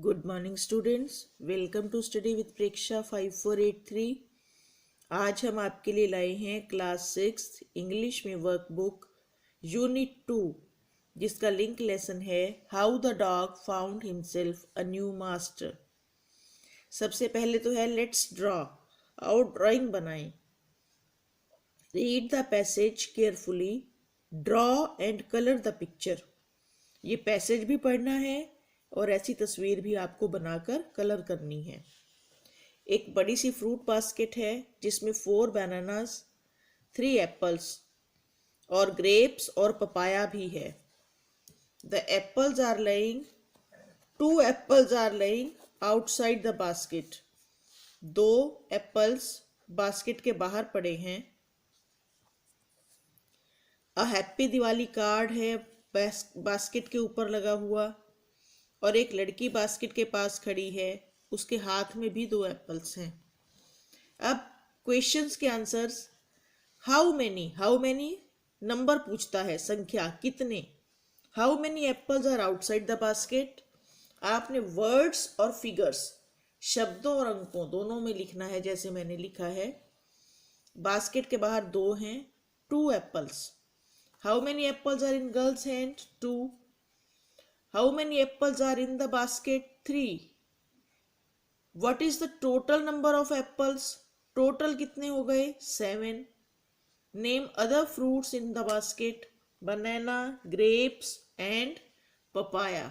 Good morning students, welcome to study with Preksha 5483। आज हम आपके लिए लाए हैं क्लास 6 इंग्लिश में वर्कबुक यूनिट 2, जिसका लिंक लेसन है how the dog found himself a new master. सबसे पहले तो है लेट्स ड्रॉ, आओ ड्राइंग बनाएं। Read the passage carefully, draw and colour the picture. ये पैसेज भी पढ़ना है और ऐसी तस्वीर भी आपको बनाकर कलर करनी है। एक बड़ी सी फ्रूट बास्केट है जिसमें 4 बनानास, 3 एप्पल्स और ग्रेप्स और पपाया भी है। The apples are laying 2 apples are laying outside the basket. 2 apples basket के बाहर पड़े हैं। अ हैप्पी दिवाली कार्ड है बास्केट के ऊपर लगा हुआ, और एक लड़की बास्केट के पास खड़ी है, उसके हाथ में भी 2 एप्पल्स हैं। अब क्वेश्चंस के आंसर्स। हाउ मैनी नंबर पूछता है, संख्या, कितने। How many apples are outside the basket. आपने वर्ड्स और फिगर्स, शब्दों और अंकों दोनों में लिखना है, जैसे मैंने लिखा है। बास्केट के बाहर 2 हैं, 2 apples. How many apples are in girls hand, 2। How many apples are in the basket? 3. What is the total number of apples? Total कितने हो गए? 7. Name other fruits in the basket. Banana, grapes and papaya.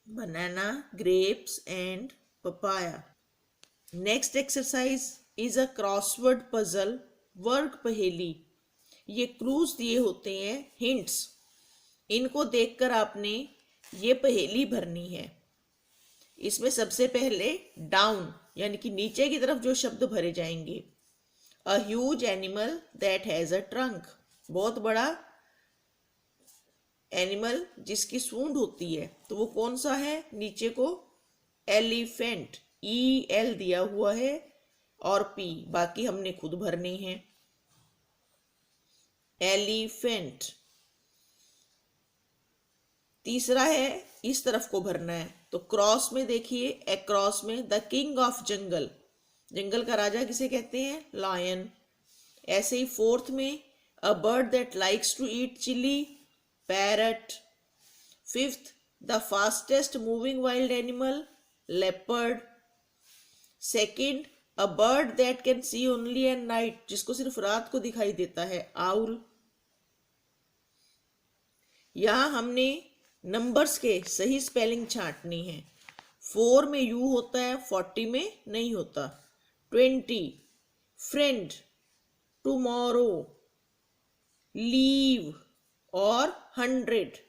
Banana, grapes and papaya. Next exercise is a crossword puzzle. वर्ग पहेली। ये clues दिए होते हैं, hints. इनको देखकर आपने ये पहेली भरनी है। इसमें सबसे पहले डाउन यानी कि नीचे की तरफ जो शब्द भरे जाएंगे। A huge animal that has a trunk. बहुत बड़ा एनिमल जिसकी सूंड होती है, तो वो कौन सा है? नीचे को एलिफेंट, EL दिया हुआ है और P बाकी हमने खुद भरने हैं। एलिफेंट। तीसरा है, इस तरफ को भरना है, तो क्रॉस में देखिए, अक्रॉस में द किंग ऑफ जंगल। जंगल का राजा किसे कहते हैं? लायन। ऐसे ही फोर्थ में a bird that likes to eat chilli, parrot. Fifth, the fastest moving wild animal, leopard. Second, a bird that can see only at night, जिसको सिर्फ रात को दिखाई देता है, आउल। यहां हमने नंबर्स के सही स्पेलिंग छांटनी है। 4 में U होता है, 40 में नहीं होता। 20, फ्रेंड, टुमारो, लीव और 100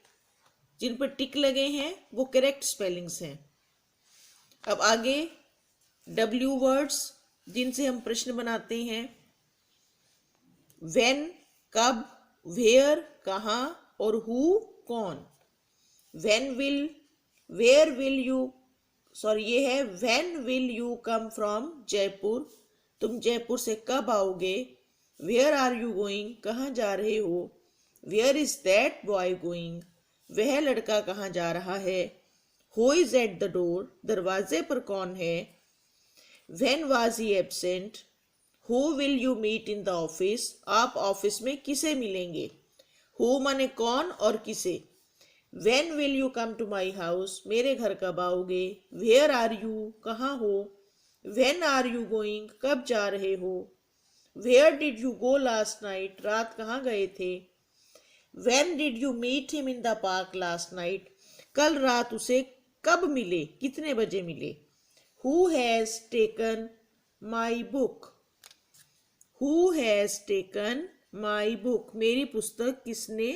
जिन पर टिक लगे हैं वो करेक्ट स्पेलिंग्स हैं। अब आगे W वर्ड्स जिनसे हम प्रश्न बनाते हैं। व्हेन, कब, वेयर, कहाँ और हु, कौन। When will, where will you, sorry ये है when will you come from Jaipur, तुम जयपुर से कब आओगे। वेयर आर यू गोइंग, कहाँ जा रहे हो। Where is that boy going, वह लड़का कहाँ जा रहा है। Who is at the door, दरवाजे पर कौन है। When was he absent. Who will you meet in the office, आप ऑफिस में किसे मिलेंगे। हु माने कौन और किसे। When will you come to my house, मेरे घर कब आओगे। Where are you, कहाँ हो। When are you going, कब जा रहे हो। Where did you go last night, रात कहाँ गए थे। When did you meet him in the park last night, कल रात उसे कब मिले, कितने बजे मिले। Who has taken my book, Who has taken my book, मेरी पुस्तक किसने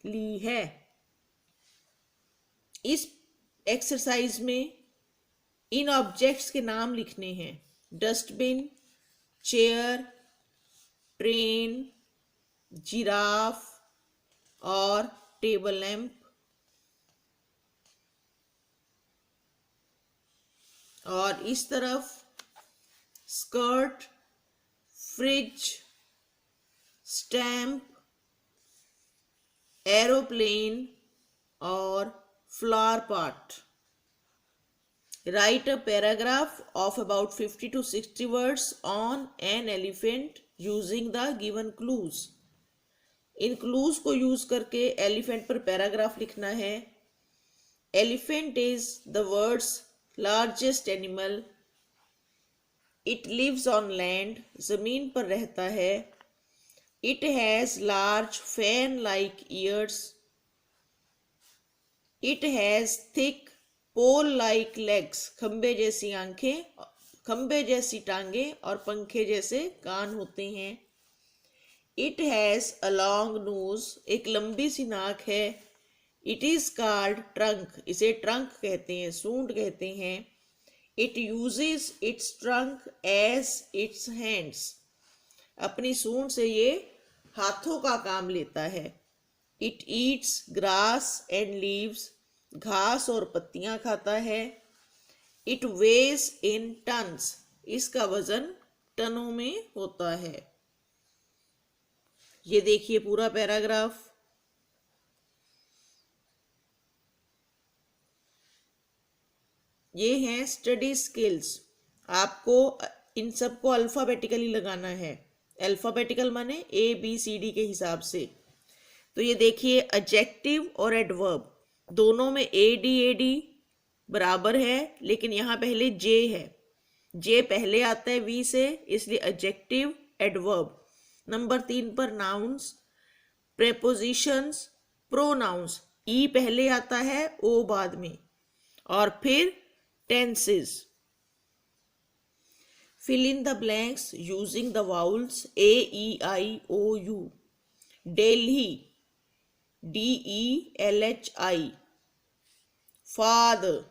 ली है। इस एक्सरसाइज में इन ऑब्जेक्ट्स के नाम लिखने हैं। डस्टबिन, चेयर, ट्रेन, जिराफ और टेबल लैंप। और इस तरफ स्कर्ट, फ्रिज, स्टैम्प, एरोप्लेन और flower part. Write a paragraph of about 50 to 60 words on an elephant using the given clues. इन क्लूज को यूज करके एलिफेंट पर पैराग्राफ लिखना है. Elephant is the world's largest animal. It lives on land, जमीन पर रहता है. It has large fan like ears. It has thick pole like legs, खंबे जैसी आंखें, खंबे जैसी टांगे और पंखे जैसे कान होते हैं. It has a long nose, एक लंबी सी नाक है. इट इज कॉल्ड ट्रंक, इसे ट्रंक कहते हैं, सूंड कहते हैं. It uses its trunk as its hands, अपनी सूंड से ये हाथों का काम लेता है. It eats grass and leaves, घास और पत्तियां खाता है. इट वेज इन टन्स, इसका वजन टनों में होता है. ये देखिए पूरा पैराग्राफ. ये हैं स्टडी स्किल्स. आपको इन सबको अल्फाबेटिकली लगाना है. अल्फाबेटिकल माने ABCD के हिसाब से. तो ये देखिए एडजेक्टिव और एडवर्ब दोनों में AD बराबर है, लेकिन यहाँ पहले J है. J पहले आता है V से, इसलिए एडजेक्टिव एडवर्ब. नंबर 3 पर नाउन्स, प्रेपोजिशंस, प्रोनाउंस. ई पहले आता है, ओ बाद में. और फिर tenses. Fill in the blanks using the vowels AEIOU. Delhi DELHI. Father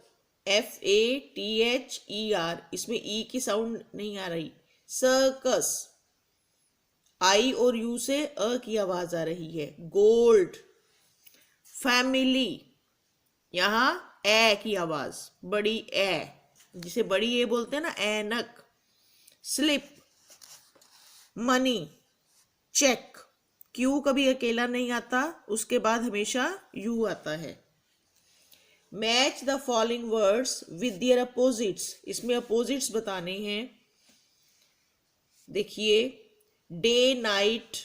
FATHER, इसमें ई की साउंड नहीं आ रही. सर्कस, आई और यू से अ की आवाज आ रही है. गोल्ड. फैमिली, यहां ए की आवाज, बड़ी ए, जिसे बड़ी ए बोलते हैं ना, ऐनक. स्लिप. मनी. चेक. क्यू कभी अकेला नहीं आता, उसके बाद हमेशा यू आता है. Match the following words with their opposites, इसमें अपोजिट्स बताने हैं. देखिए day night,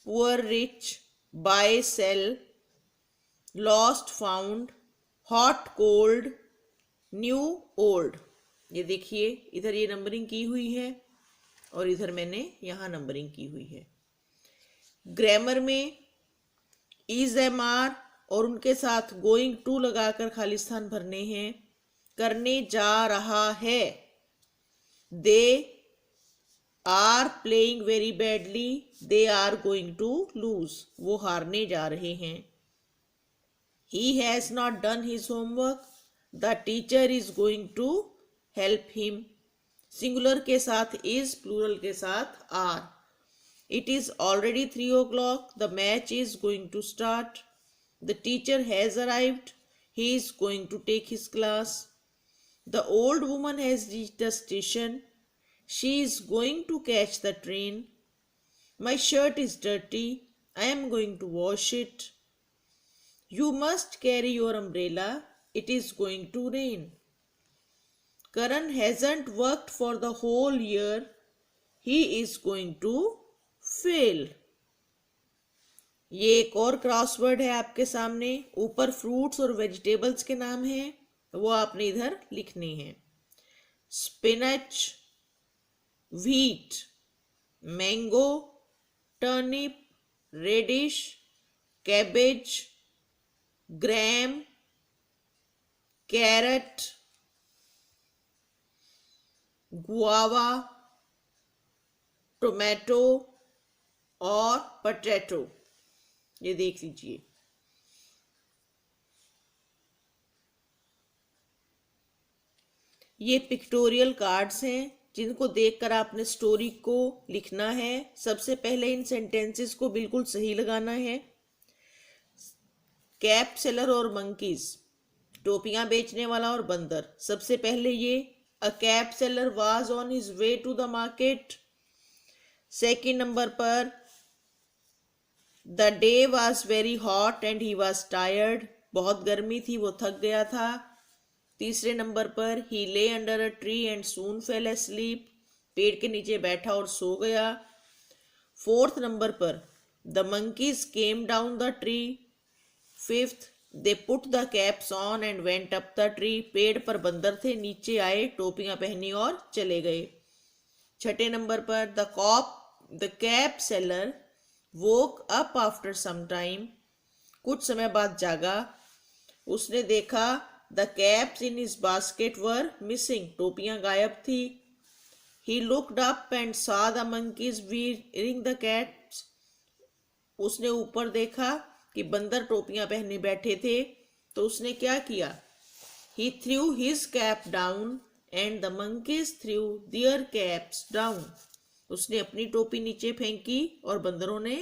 poor rich, buy sell, lost found, hot cold, new old. ये देखिए इधर ये नंबरिंग की हुई है और इधर मैंने यहाँ नंबरिंग की हुई है. ग्रामर में इज एम आर और उनके साथ गोइंग टू लगाकर खाली स्थान भरने हैं. करने जा रहा है. They are playing very badly, they are going to lose, वो हारने जा रहे हैं. He has not done his homework, the teacher is going to help him. Singular के साथ इज, प्लूरल के साथ are. It is already 3 o'clock, the match is going to start. The teacher has arrived, he is going to take his class. The old woman has reached the station, she is going to catch the train. My shirt is dirty, I am going to wash it. You must carry your umbrella, it is going to rain. Karan hasn't worked for the whole year, he is going to fail. ये एक और crossword है आपके सामने. ऊपर fruits और vegetables के नाम हैं, वो आपने इधर लिखने हैं. Spinach, wheat, mango, turnip, radish, cabbage, gram, carrot, guava, tomato और potato. ये देख लीजिए. ये पिक्टोरियल कार्ड्स हैं जिनको देखकर आपने स्टोरी को लिखना है. सबसे पहले इन सेंटेंसेस को बिल्कुल सही लगाना है. कैप सेलर और मंकीज, टोपियां बेचने वाला और बंदर. सबसे पहले ये a cap seller was on his way to the market. Second number पर the day was very hot and he was tired. बहुत गर्मी थी, वो थक गया था। तीसरे नंबर पर ही ले under a tree and soon fail asleep, पेड़ के नीचे बैठा और सो गया। फोर्थ नंबर पर the monkeys came down the tree. Fifth they put the caps on and went up the tree, पेड़ पर बंदर थे, नीचे आए, टोपियां पहनी और चले गए। छठे नंबर पर the cap seller woke up after some time, कुछ समय बाद जागा, उसने देखा the caps in his basket were missing, टोपियां गायब थी। He looked up and saw the monkeys wearing the caps, उसने ऊपर देखा कि बंदर टोपियां पहने बैठे थे, तो उसने क्या किया? He threw his cap down and the monkeys threw their caps down, उसने अपनी टोपी नीचे फेंकी और बंदरों ने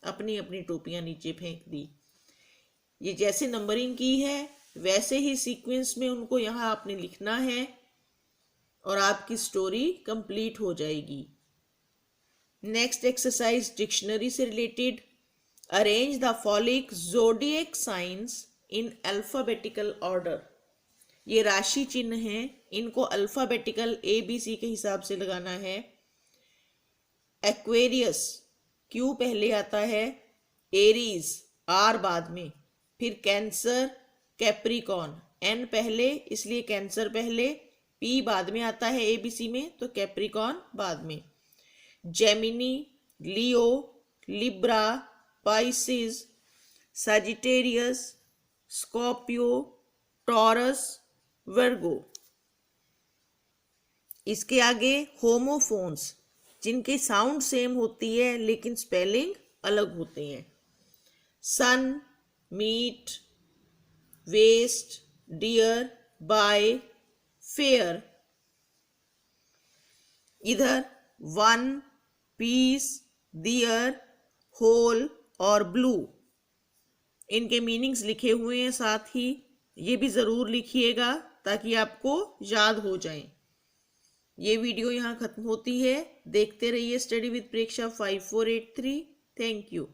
अपनी अपनी टोपियां नीचे फेंक दी। ये जैसे नंबरिंग की है वैसे ही सीक्वेंस में उनको यहाँ आपने लिखना है और आपकी स्टोरी कंप्लीट हो जाएगी। नेक्स्ट एक्सरसाइज डिक्शनरी से related, arrange the following zodiac science in alphabetical order. ये राशि चिन्ह हैं, इनको अल्फाबेटिकल ABC के हिसाब से लगाना है। एक्वेरियस Q पहले आता है, एरीज R बाद में, फिर कैंसर कैप्रिकॉन N पहले इसलिए कैंसर पहले, P बाद में आता है ABC में तो कैप्रिकॉन बाद में। Gemini, Leo, Libra, Pisces, Sagittarius, Scorpio, Taurus, Virgo. इसके आगे होमोफोन्स, जिनकी साउंड सेम होती है लेकिन स्पेलिंग अलग होते हैं। Sun, meet, waste, dear, buy, fair. इधर वन, पीस, दियर, होल और ब्लू, इनके मीनिंग्स लिखे हुए हैं, साथ ही ये भी ज़रूर लिखिएगा ताकि आपको याद हो जाए। ये वीडियो यहाँ ख़त्म होती है। देखते रहिए study with Preksha 5483। Thank you.